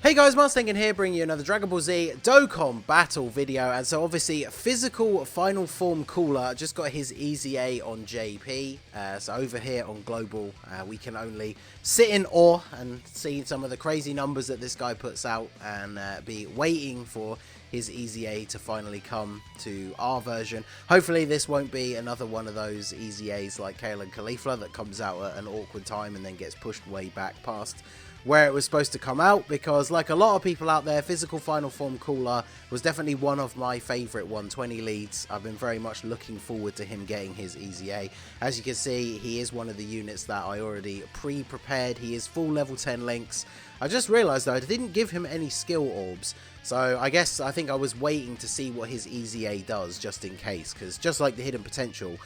Hey guys, Mustangin here, bringing you another Dragon Ball Z Dokkan battle video. And so obviously, physical final form cooler just got his EZA on JP. So over here on Global, we can only sit in awe and see some of the crazy numbers that this guy puts out and be waiting for his EZA to finally come to our version. Hopefully this won't be another one of those EZAs like Kale and Caulifla that comes out at an awkward time and then gets pushed way back past where it was supposed to come out, because like a lot of people out there, physical final form cooler was definitely one of my favourite 120 leads. I've been very much looking forward to him getting his EZA. As you can see, he is one of the units that I already pre-prepared. He is full level 10 links. I just realised though I didn't give him any skill orbs, so I think I was waiting to see what his EZA does just in case, because just like the hidden potential,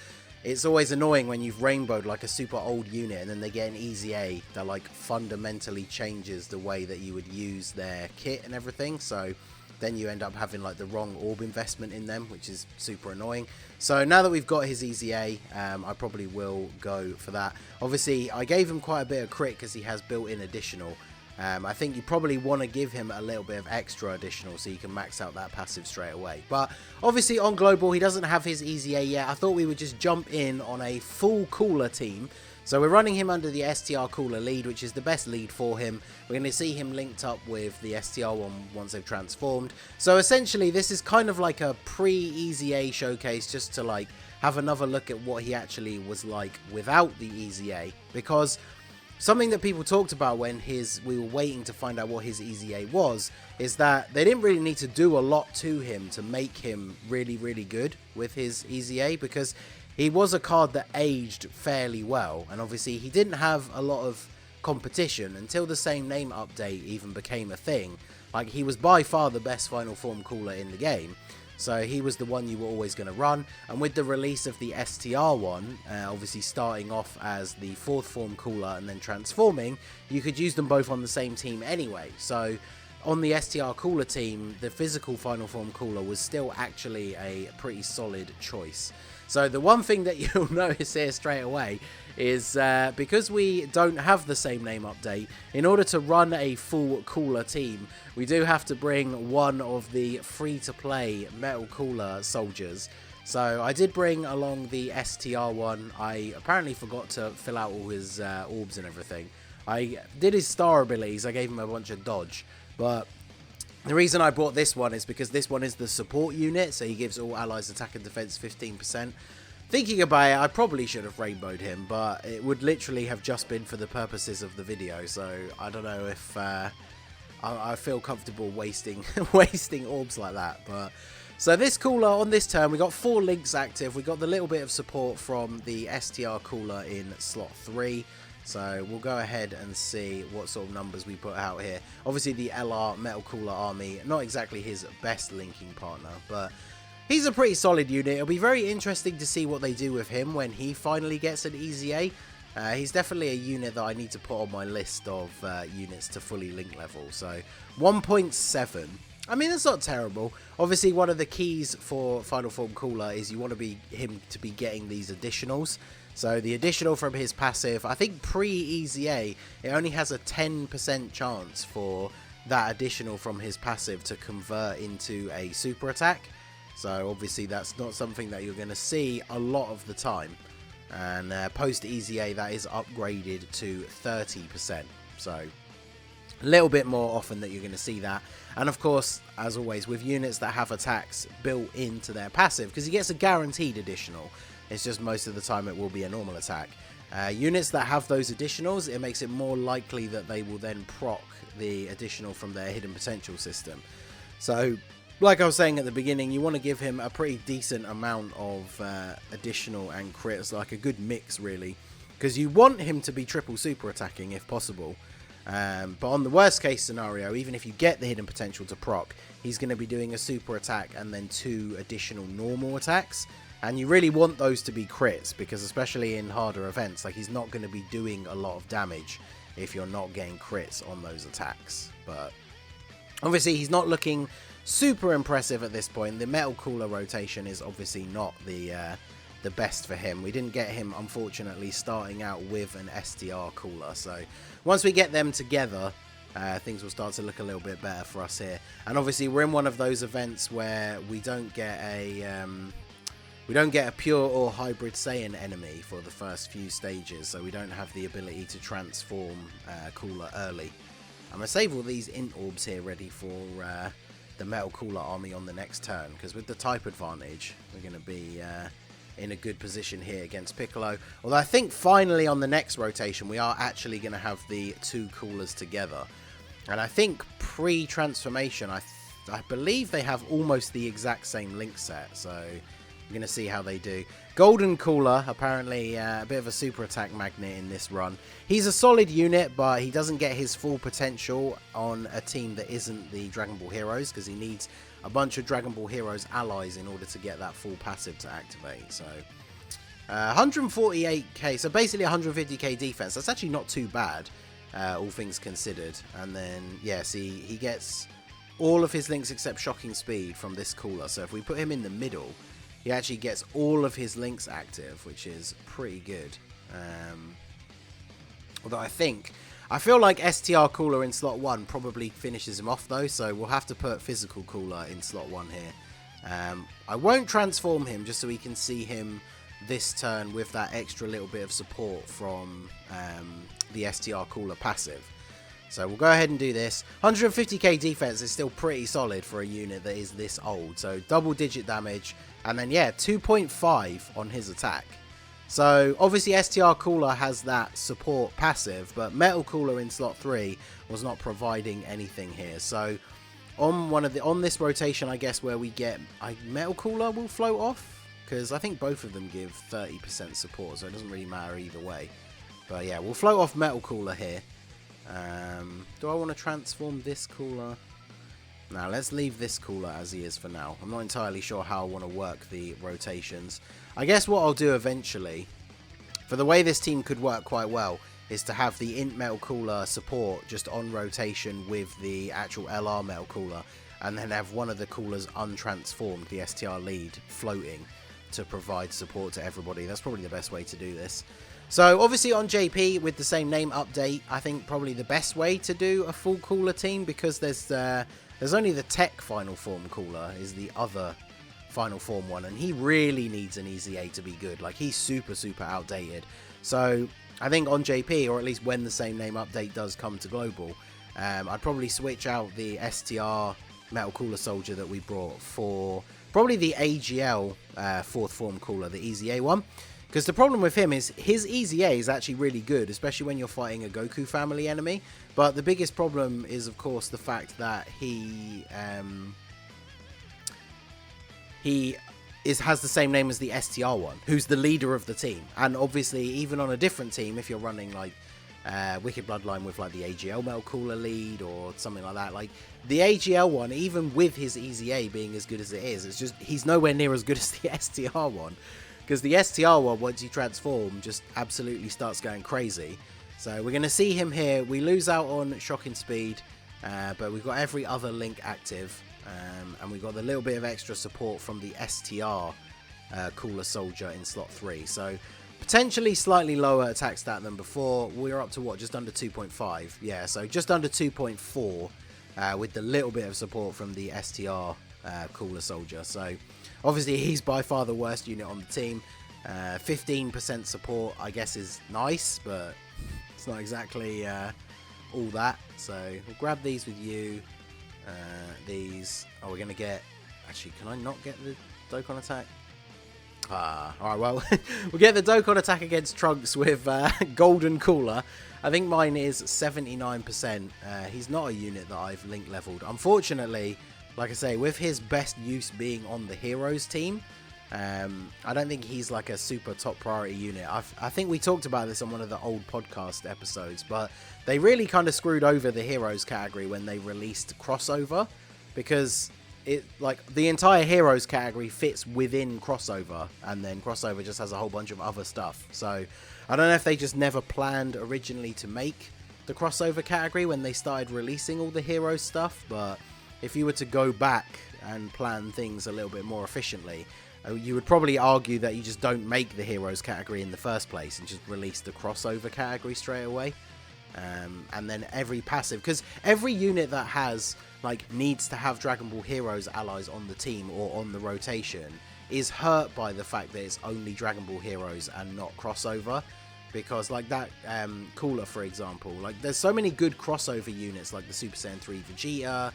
it's always annoying when you've rainbowed like a super old unit and then they get an EZA that like fundamentally changes the way that you would use their kit and everything. So then you end up having like the wrong orb investment in them, which is super annoying. So now that we've got his EZA, I probably will go for that. Obviously, I gave him quite a bit of crit because he has built-in additional. I think you probably want to give him a little bit of extra additional so you can max out that passive straight away. But obviously on Global, he doesn't have his EZA yet. I thought we would just jump in on a full cooler team. So we're running him under the STR cooler lead, which is the best lead for him. We're going to see him linked up with the STR one once they've transformed. So essentially, this is kind of like a pre-EZA showcase just to like have another look at what he actually was like without the EZA, because something that people talked about when we were waiting to find out what his EZA was, is that they didn't really need to do a lot to him to make him really, really good with his EZA, because he was a card that aged fairly well, and obviously he didn't have a lot of competition until the same name update even became a thing. Like, he was by far the best final form cooler in the game. So he was the one you were always going to run, and with the release of the STR one, obviously starting off as the 4th form cooler and then transforming, you could use them both on the same team anyway. So on the STR cooler team, the physical final form cooler was still actually a pretty solid choice. So the one thing that you'll notice here straight away is because we don't have the same name update, in order to run a full cooler team, we do have to bring one of the free-to-play metal cooler soldiers. So I did bring along the STR one. I apparently forgot to fill out all his orbs and everything. I did his star abilities. I gave him a bunch of dodge, but the reason I brought this one is because this one is the support unit, so he gives all allies attack and defense 15%. Thinking about it, I probably should have rainbowed him, but it would literally have just been for the purposes of the video, so I don't know if I feel comfortable wasting orbs like that. But so this cooler on this turn, we got 4 links active. We got the little bit of support from the STR cooler in slot 3. So we'll go ahead and see what sort of numbers we put out here. Obviously the LR Metal Cooler Army, not exactly his best linking partner, but he's a pretty solid unit. It'll be very interesting to see what they do with him when he finally gets an EZA. He's definitely a unit that I need to put on my list of units to fully link level. So 1.7. I mean, that's not terrible. Obviously, one of the keys for Final Form Cooler is you want him to be getting these additionals. So the additional from his passive, I think pre-EZA, it only has a 10% chance for that additional from his passive to convert into a super attack. So obviously that's not something that you're going to see a lot of the time. And post-EZA, that is upgraded to 30%. So a little bit more often that you're going to see that. And of course, as always, with units that have attacks built into their passive, because he gets a guaranteed additional. It's just most of the time it will be a normal attack. Units that have those additionals, it makes it more likely that they will then proc the additional from their hidden potential system. So, like I was saying at the beginning, you want to give him a pretty decent amount of additional and crits, like a good mix really, because you want him to be triple super attacking if possible. But on the worst case scenario, even if you get the hidden potential to proc, he's going to be doing a super attack and then 2 additional normal attacks. And you really want those to be crits, because especially in harder events, like, he's not going to be doing a lot of damage if you're not getting crits on those attacks. But obviously he's not looking super impressive at this point. The metal cooler rotation is obviously not the best for him. We didn't get him, unfortunately, starting out with an STR cooler. So once we get them together, things will start to look a little bit better for us here. And obviously we're in one of those events where we don't get a pure or hybrid Saiyan enemy for the first few stages, so we don't have the ability to transform Cooler early. I'm going to save all these int orbs here ready for the Metal Cooler army on the next turn, because with the type advantage we're going to be in a good position here against Piccolo. Although I think finally on the next rotation we are actually going to have the two Coolers together. And I think pre-transformation, I believe they have almost the exact same link set, so we're going to see how they do. Golden Cooler, apparently a bit of a super attack magnet in this run. He's a solid unit, but he doesn't get his full potential on a team that isn't the Dragon Ball Heroes, because he needs a bunch of Dragon Ball Heroes allies in order to get that full passive to activate. So 148k, so basically 150k defense. That's actually not too bad, all things considered. And then, yeah, see, he gets all of his links except Shocking Speed from this Cooler. So if we put him in the middle, he actually gets all of his links active, which is pretty good. Although I feel like STR Cooler in slot 1 probably finishes him off though, so we'll have to put Physical Cooler in slot 1 here. I won't transform him just so we can see him this turn with that extra little bit of support from the STR Cooler passive. So we'll go ahead and do this. 150k defense is still pretty solid for a unit that is this old. So double digit damage, and then yeah, 2.5 on his attack. So obviously STR Cooler has that support passive, but Metal Cooler in slot 3 was not providing anything here. So on this rotation, I guess, where we get Metal Cooler will float off, because I think both of them give 30% support, so it doesn't really matter either way. But yeah, we'll float off Metal Cooler here. Do I want to transform this Cooler? Now let's leave this Cooler as he is for now. I'm not entirely sure how I want to work the rotations. I guess what I'll do eventually, for the way this team could work quite well, is to have the Int Metal Cooler support just on rotation with the actual LR Metal Cooler, and then have one of the Coolers untransformed, the STR lead, floating to provide support to everybody. That's probably the best way to do this. So obviously on JP with the same name update, I think probably the best way to do a full Cooler team, because there's only the Tech Final Form Cooler is the other Final Form one, and he really needs an EZA to be good. Like, he's super outdated. So I think on JP, or at least when the same name update does come to global, I'd probably switch out the STR Metal Cooler Soldier that we brought for probably the AGL 4th Form Cooler, the EZA one. Because the problem with him is his EZA is actually really good, especially when you're fighting a Goku family enemy. But the biggest problem is, of course, the fact that he has the same name as the STR one, who's the leader of the team. And obviously, even on a different team, if you're running like Wicked Bloodline with like the AGL Metal Cooler lead or something like that, like the AGL one, even with his EZA being as good as it is, it's just he's nowhere near as good as the STR one. Because the STR one, once you transform, just absolutely starts going crazy. So we're going to see him here. We lose out on Shocking Speed, but we've got every other link active. And we've got a little bit of extra support from the STR Cooler Soldier in slot 3. So potentially slightly lower attack stat than before. We're up to what, just under 2.5? Yeah, so just under 2.4 with the little bit of support from the STR Cooler Soldier. So obviously he's by far the worst unit on the team. 15% support, I guess, is nice, but it's not exactly all that. So we'll grab these with you. These, we're going to get, actually, can I not get the Dokkan attack? Alright, well, we'll get the Dokkan attack against Trunks with Golden Cooler. I think mine is 79%. He's not a unit that I've link leveled. Unfortunately, like I say, with his best use being on the Heroes team, I don't think he's like a super top priority unit. I think we talked about this on one of the old podcast episodes, but they really kind of screwed over the Heroes category when they released Crossover, because it, like, the entire Heroes category fits within Crossover, and then Crossover just has a whole bunch of other stuff. So I don't know if they just never planned originally to make the Crossover category when they started releasing all the Heroes stuff, but if you were to go back and plan things a little bit more efficiently, you would probably argue that you just don't make the Heroes category in the first place and just release the Crossover category straight away. And then every passive, because every unit that has like needs to have Dragon Ball Heroes allies on the team or on the rotation is hurt by the fact that it's only Dragon Ball Heroes and not crossover. Because like that Cooler, for example, like there's so many good crossover units like the Super Saiyan 3 Vegeta.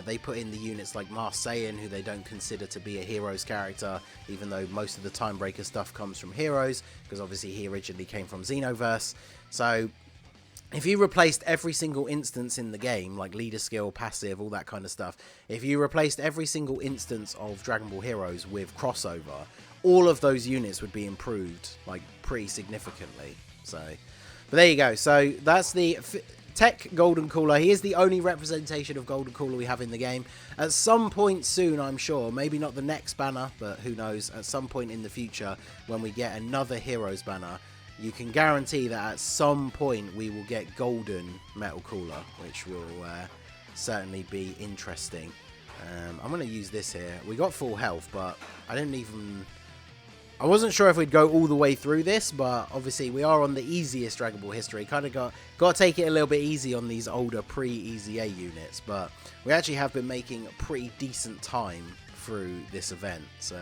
They put in the units like Mars Saiyan, who they don't consider to be a Heroes character, even though most of the Timebreaker stuff comes from Heroes, because obviously he originally came from Xenoverse. So if you replaced every single instance in the game, like leader skill, passive, all that kind of stuff, if you replaced every single instance of Dragon Ball Heroes with crossover, all of those units would be improved like pretty significantly. So, but there you go. So that's the Tech Golden Cooler. He is the only representation of Golden Cooler we have in the game. At some point soon, I'm sure, maybe not the next banner, but who knows, at some point in the future, when we get another Heroes banner, you can guarantee that at some point we will get Golden Metal Cooler, which will certainly be interesting. I'm going to use this here. We got full health, but I wasn't sure if we'd go all the way through this, but obviously we are on the easiest Dragon Ball history. Kind of got to take it a little bit easy on these older pre-EZA units, but we actually have been making a pretty decent time through this event. So,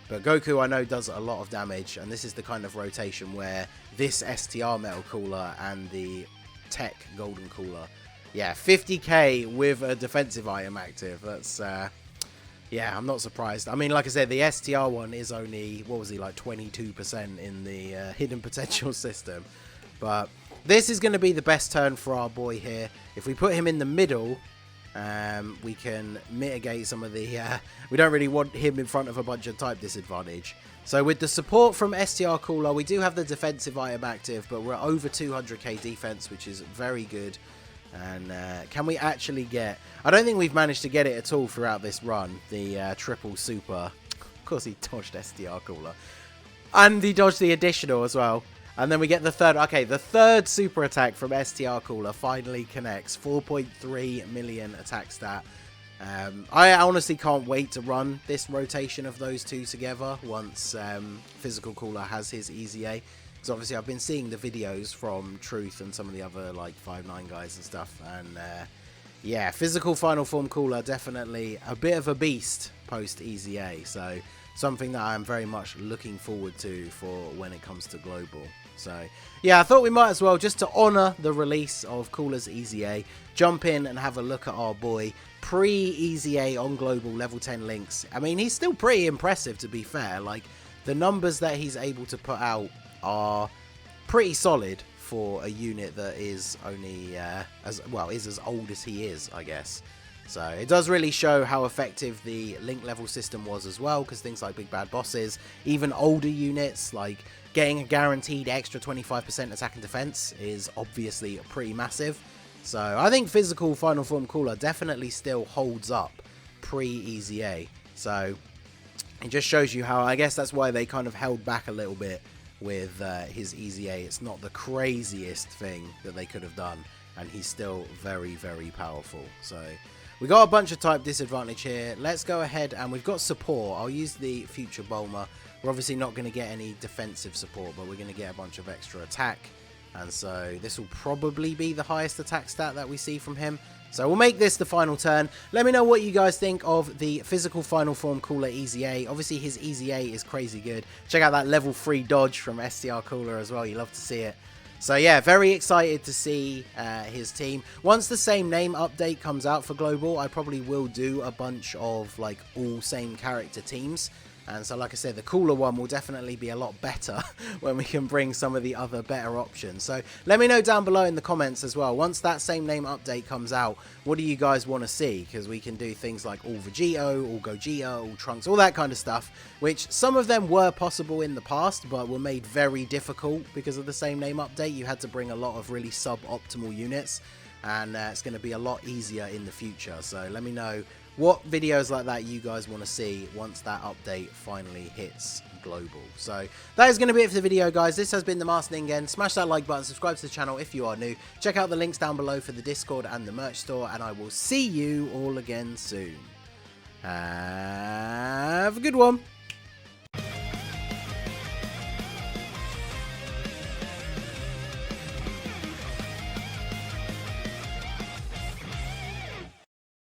but Goku I know does a lot of damage, and this is the kind of rotation where this STR Metal Cooler and the Tech Golden Cooler, yeah, 50k with a defensive item active. That's yeah, I'm not surprised. I mean, like I said, the STR one is only, what was he, like 22% in the hidden potential system. But this is going to be the best turn for our boy here. If we put him in the middle, we can mitigate some of the... we don't really want him in front of a bunch of type disadvantage. So with the support from STR Cooler, we do have the defensive item active, but we're over 200k defense, which is very good. And can we actually get... I don't think we've managed to get it at all throughout this run. The triple super. Of course he dodged STR Cooler. And he dodged the additional as well. And then we get the third... Okay, the third super attack from STR Cooler finally connects. 4.3 million attack stat. I honestly can't wait to run this rotation of those two together once Physical Cooler has his EZA. Because obviously I've been seeing the videos from Truth and some of the other like 5'9" guys and stuff, and yeah, Physical Final Form Cooler definitely a bit of a beast post EZA, so something that I'm very much looking forward to for when it comes to Global. So yeah, I thought we might as well, just to honour the release of Cooler's EZA, jump in and have a look at our boy pre-EZA on Global level 10 links. I mean, he's still pretty impressive, to be fair. Like, the numbers that he's able to put out are pretty solid for a unit that is only as old as he is, I guess. So it does really show how effective the link level system was as well, because things like Big Bad Bosses, even older units, like getting a guaranteed extra 25% attack and defense is obviously pretty massive. So I think Physical Final Form Cooler definitely still holds up pre-EZA. So it just shows you how, I guess that's why they kind of held back a little bit with his EZA. It's not the craziest thing that they could have done, and he's still very, very powerful. So we got a bunch of type disadvantage here. Let's go ahead, and we've got support. I'll use the Future Bulma. We're obviously not going to get any defensive support, but we're going to get a bunch of extra attack, and so this will probably be the highest attack stat that we see from him. So we'll make this the final turn. Let me know what you guys think of the Physical Final Form Cooler EZA. Obviously his EZA is crazy good. Check out that level 3 dodge from STR Cooler as well. You love to see it. So yeah, very excited to see his team. Once the same name update comes out for Global, I probably will do a bunch of like all same character teams. And so, like I said, the Cooler one will definitely be a lot better when we can bring some of the other better options. So let me know down below in the comments as well. Once that same name update comes out, what do you guys want to see? Because we can do things like all Vegito, all Gogeta, all Trunks, all that kind of stuff, which some of them were possible in the past, but were made very difficult because of the same name update. You had to bring a lot of really suboptimal units, and it's going to be a lot easier in the future. So let me know what videos like that you guys want to see once that update finally hits Global. So that is going to be it for the video, guys. This has been the Masked Ningen. Smash that like button, subscribe to the channel if you are new. Check out the links down below for the Discord and the merch store, and I will see you all again soon. Have a good one.